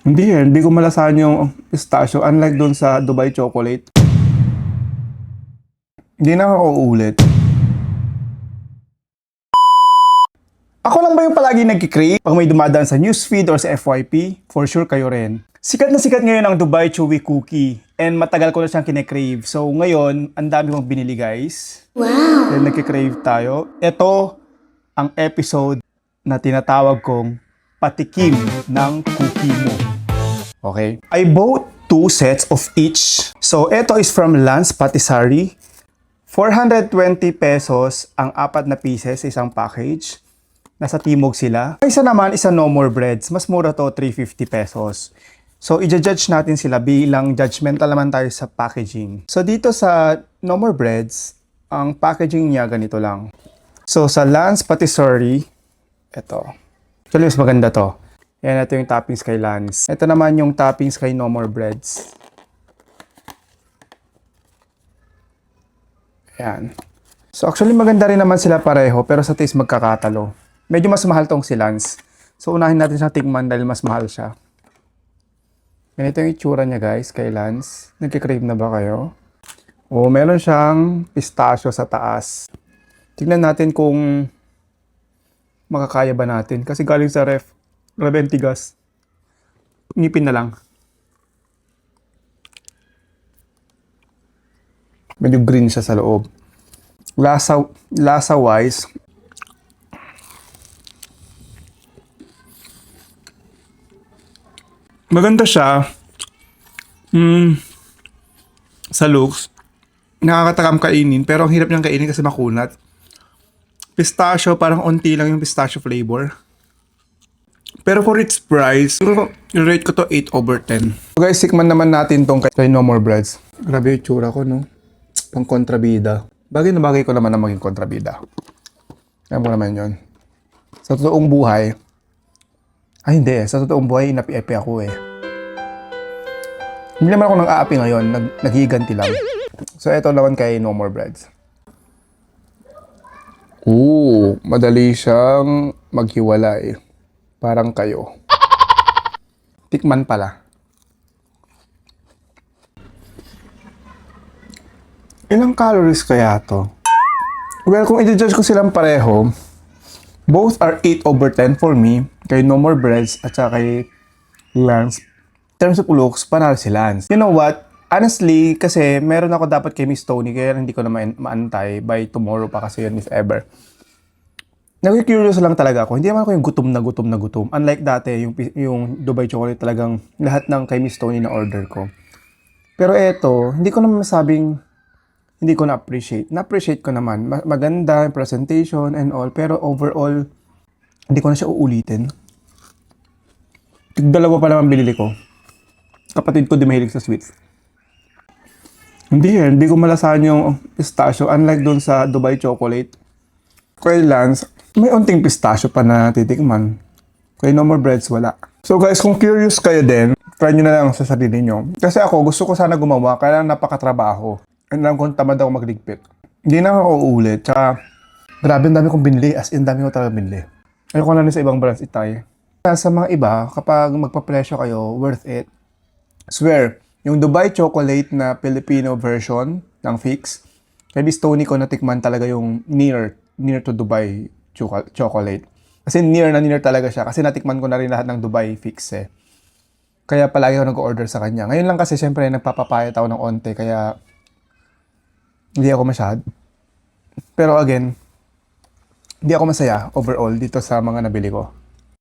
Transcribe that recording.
Hindi ko malasahan yung pistachio. Unlike doon sa Dubai chocolate. Hindi na ako uulit. Ako lang ba yung palagi nagkikrave? Pag may dumadaan sa newsfeed or sa FYP, for sure kayo rin. Sikat na sikat ngayon ang Dubai Chewy Cookie. And matagal ko na siyang kine-crave. So ngayon, ang dami kong binili guys. Wow! Then nagkikrave tayo. Ito ang episode na tinatawag kong patikim ng cookie mo. Okay? I bought 2 sets of each. So ito is from Lance Patisserie. 420 pesos ang 4 na pieces sa isang package. Nasa Timog sila. Isa naman, isa No More Breads. Mas mura to, 350 pesos. So, i-judge natin sila bilang judgmental naman tayo sa packaging. So, dito sa No More Breads, ang packaging niya ganito lang. So, sa Lance Patisserie, ito. Actually, mas maganda to. Yan, ito yung toppings kay Lance. Ito naman yung toppings kay No More Breads. Yan. So, actually, maganda rin naman sila pareho, pero sa taste magkakatalo. Medyo mas mahal tong si Lance. So, unahin natin siyang tikman dahil mas mahal siya. Ganito yung itsura niya guys, kay Lance. Nagkikrave na ba kayo? O, meron siyang pistachio sa taas. Tignan natin kung makakaya ba natin. Kasi galing sa ref, Raventigas. Ngipin na lang. Medyo green siya sa loob. Lasa-wise, maganda siya. Sa looks, nakakatakam kainin, pero ang hirap niyang kainin kasi makunat. Pistachio, parang onti lang yung pistachio flavor. Pero for its price, rate ko to 8/10. So guys, sikman naman natin tong kay No More Breads. Grabe yung tsura ko, no? Pang kontrabida. Bagay na bagay ko naman na maging kontrabida. Alam mo naman yun. Sa totoong buhay, hindi. Sa totoong buhay, inapi-epi ako eh. Hindi naman ako nang-aapi ngayon. Naghiganti lang. So, ito naman kay No More Breads. Madali siyang maghiwalay. Parang kayo. Tikman pala. Ilang calories kaya to? Well, kung i-judge ko silang pareho, both are 8/10 for me. Kay No More Breads at saka kay Lance. In terms of looks, panalo si Lance. You know what? Honestly, kasi meron ako dapat kay Miss Tony kaya hindi ko na maantay by tomorrow pa kasi yun if ever. Nag-curious lang talaga ako. Hindi naman ako yung gutom na gutom. Unlike dati, yung Dubai chocolate talagang lahat ng kay Miss Tony na order ko. Pero eto, hindi ko naman masabing hindi ko na-appreciate. Na-appreciate ko naman. Maganda yung presentation and all. Pero overall, hindi ko na siya uulitin. Dalawa pa naman binili ko. Kapatid ko di mahilig sa sweets. Hindi ko malasahan yung pistachio. Unlike doon sa Dubai chocolate. Kay Lance, may unting pistachio pa na titikman. Kay No More Breads, wala. So guys, kung curious kayo din, try nyo na lang sa sarili nyo. Kasi ako, gusto ko sana gumawa, kaya napakatrabaho. And alam kong tamad ako magligpit. Hindi na ako uulit. Tsaka, grabe ang dami kong binili. As in, dami ko talaga binili. Ayoko na rin sa ibang brands itay. Sa mga iba, kapag magpa-presyo kayo, worth it. Swear, yung Dubai chocolate na Filipino version ng Fix, kay Miss Tony ko natikman talaga yung near to Dubai chocolate. Kasi near talaga siya. Kasi natikman ko na rin lahat ng Dubai Fix eh. Kaya palagi ako nag-order sa kanya. Ngayon lang kasi syempre nagpapapayat ako ng onte, kaya hindi ako masyad. Pero again, hindi ako masaya overall dito sa mga nabili ko.